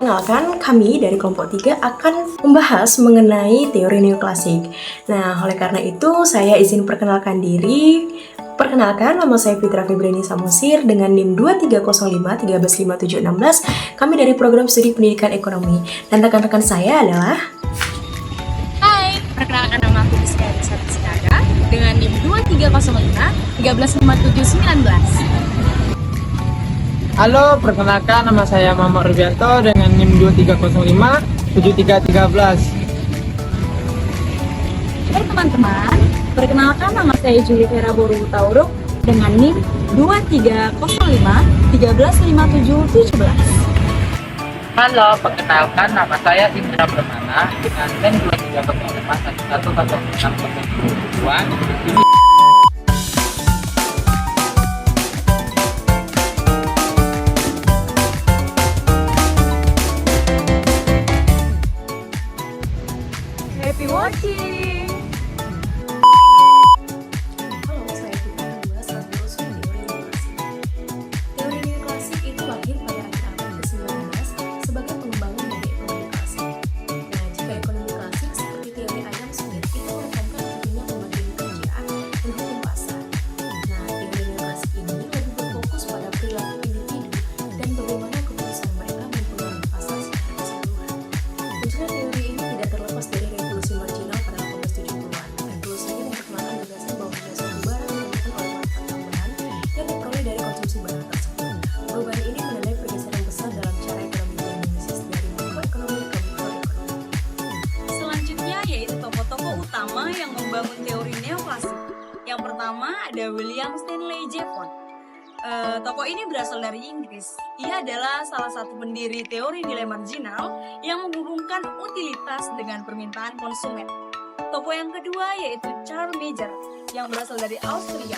Perkenalkan, kami dari kelompok 3 akan membahas mengenai teori neoklasik. Nah, oleh karena itu saya izin perkenalkan diri. Perkenalkan, nama saya Fitra Febriani Samosir dengan NIM 2305135716. Kami dari program studi pendidikan ekonomi. Dan rekan-rekan saya adalah... Hai, perkenalkan nama aku Rizka Sinaga dengan NIM 2305135719. Halo, perkenalkan nama saya Muhammad Rubianto dengan NIM 2305-7313. Hai teman-teman, perkenalkan nama saya Juli Vera Boru Tauruk dengan NIM 2305135717. Halo, perkenalkan nama saya Indra Permana dengan NIM 2305-1106-2. Happy watching! Halo, saya Fitra membahas tentang teori neoklasik. Teori neoklasik itu lahir pada akhir abad ke-19 sebagai pengembangan dari ekonomi klasik. Nah, jika ekonomi klasik seperti teori Adam Smith itu menekankan pentingnya pembagian kerja dan hukum pasar. Nah, teori neoklasik ini lebih berfokus pada perilaku individu dan bagaimana keputusan mereka mempengaruhi pasar secara keseluruhan. Munculnya teori ini tidak terlepas dari revolusi marginal pada 1870-an. Revolusi ini memperkenalkan gagasan bahwa berdasarkan barang ditentukan oleh manfaat tambahan yang diperoleh dari konsumsi barang tersebut. Perubahan ini menandai pergeseran besar dalam cara ekonomi di Indonesia dari makroekonomi ke mikroekonomi. Selanjutnya yaitu tokoh-tokoh utama yang membangun teori neoklasik. Yang pertama ada William Stanley Jevons. Tokoh ini berasal dari Inggris. Ia adalah salah satu pendiri teori nilai marginal yang menghubungkan utilitas dengan permintaan konsumen. Tokoh yang kedua yaitu Charles Major yang berasal dari Austria.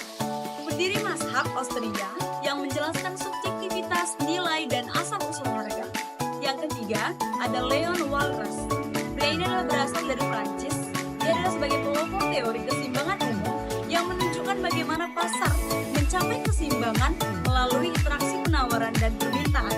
Pendiri mazhab Austria yang menjelaskan subjektivitas nilai dan asal-usul harga. Yang ketiga ada Leon Walras. Pria ini adalah berasal dari Prancis. Dia adalah sebagai pelopor teori keseimbangan umum yang menunjukkan bagaimana pasar mencapai keseimbangan melalui interaksi penawaran dan permintaan.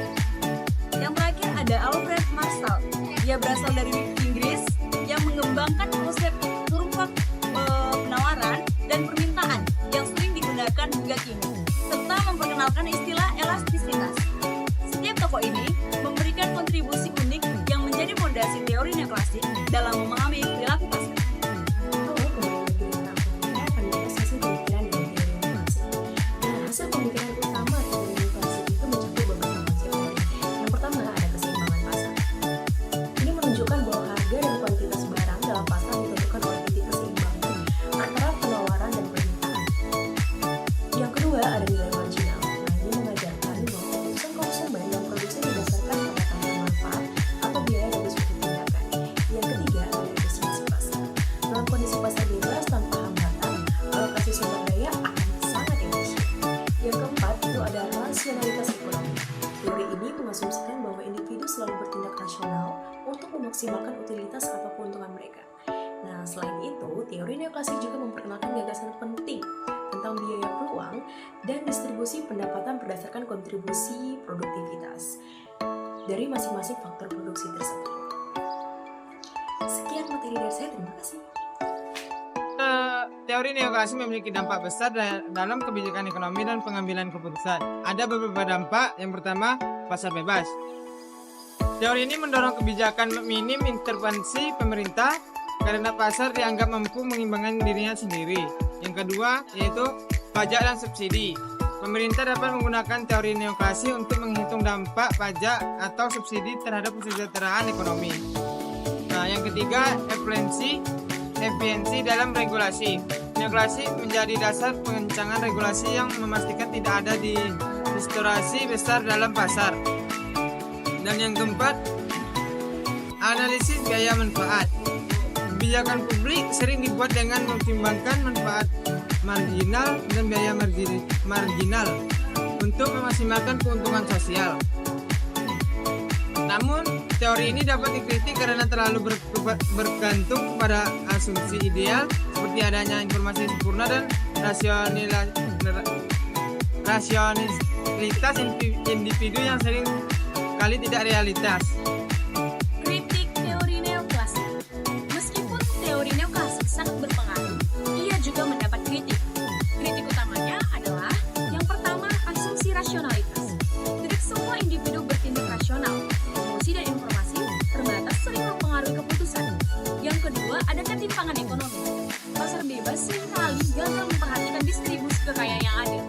Yang terakhir ada Alfred Marshall. Dia berasal dari Inggris yang mengembangkan konsep kurva penawaran dan permintaan yang sering digunakan hingga kini, serta memperkenalkan istilah elastisitas. Setiap tokoh ini memberikan kontribusi unik yang menjadi fondasi teori neoklasik dalam memahami perilaku pasar. Halo, kembali lagi dengan aku Fitra akan membahas hasil pemikiran dari teori neoklasik. Nah, hasil pemikiran utama teori neoklasik itu mencakup beberapa teori. Yang pertama ada keseimbangan pasar. Ini menunjukkan bahwa harga dan kuantitas barang dalam pasar ditentukan oleh titik keseimbangan antara penawaran dan permintaan. Yang kedua ada nilai marginal. Nah, ini mengajarkan bahwa keputusan konsumen dan produsen didasarkan pada tambahan manfaat atau biaya dari suatu tindakan. Yang ketiga ada efisiensi pasar. Dalam kondisi pasar bebas tanpa hambatan, alokasi sumber daya akan sangat efisien. Yang keempat itu ada rasionalitas ekonomi. Teori ini mengasumsikan bahwa individu selalu bertindak rasional untuk memaksimalkan utilitas atau keuntungan mereka. Nah, selain itu, teori neoklasik juga memperkenalkan gagasan penting tentang biaya peluang dan distribusi pendapatan berdasarkan kontribusi produktivitas dari masing-masing faktor produksi tersebut. Sekian materi dari saya, terima kasih. Teori neoklasik memiliki dampak besar dalam kebijakan ekonomi dan pengambilan keputusan. Ada beberapa dampak. Yang pertama, pasar bebas. Teori ini mendorong kebijakan minim intervensi pemerintah karena pasar dianggap mampu mengimbangkan dirinya sendiri. Yang kedua, yaitu pajak dan subsidi. Pemerintah dapat menggunakan teori neoklasik untuk menghitung dampak pajak atau subsidi terhadap kesejahteraan ekonomi. Nah, yang ketiga, efisiensi dalam regulasi. Neoklasik menjadi dasar pengencangan regulasi yang memastikan tidak ada distorsi besar dalam pasar. Dan yang keempat, analisis biaya manfaat. Kebijakan publik sering dibuat dengan mempertimbangkan manfaat marginal dan biaya marginal untuk memaksimalkan keuntungan sosial. Namun, teori ini dapat dikritik karena terlalu bergantung pada asumsi ideal seperti adanya informasi sempurna dan rasionalitas individu yang sering kali tidak realitas. Kritik teori neoklasik. Meskipun teori neoklasik sangat berpengaruh, ia juga mendapat kritik. Kritik utamanya adalah yang pertama, asumsi rasionalitas. Tidak semua individu bertindak rasional. Emosi dan informasi terbatas sering mempengaruhi keputusan. Yang kedua, ada ketimpangan ekonomi. Pasar bebas seringkali gagal memperhatikan distribusi kekayaan yang ada.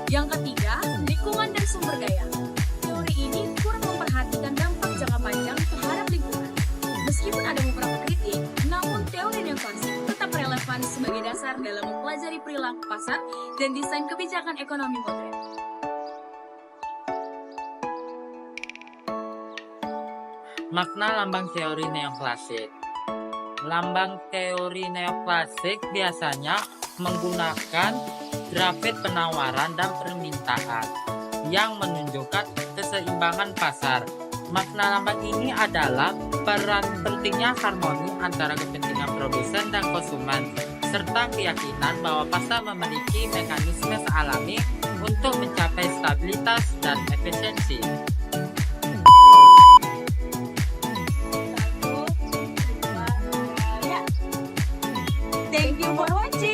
Yang ketiga, lingkungan dan sumber daya. Teori ini kurang memperhatikan dampak jangka panjang terhadap lingkungan. Meskipun ada beberapa kritik, namun teori neoklasik tetap relevan sebagai dasar dalam mempelajari perilaku pasar dan desain kebijakan ekonomi modern. Makna lambang teori neoklasik. Lambang teori neoklasik biasanya menggunakan grafik penawaran dan permintaan yang menunjukkan keseimbangan pasar. Makna lambang ini adalah peran pentingnya harmoni antara kepentingan produsen dan konsumen, serta keyakinan bahwa pasar memiliki mekanisme alami untuk mencapai stabilitas dan efisiensi. Thank you for watching.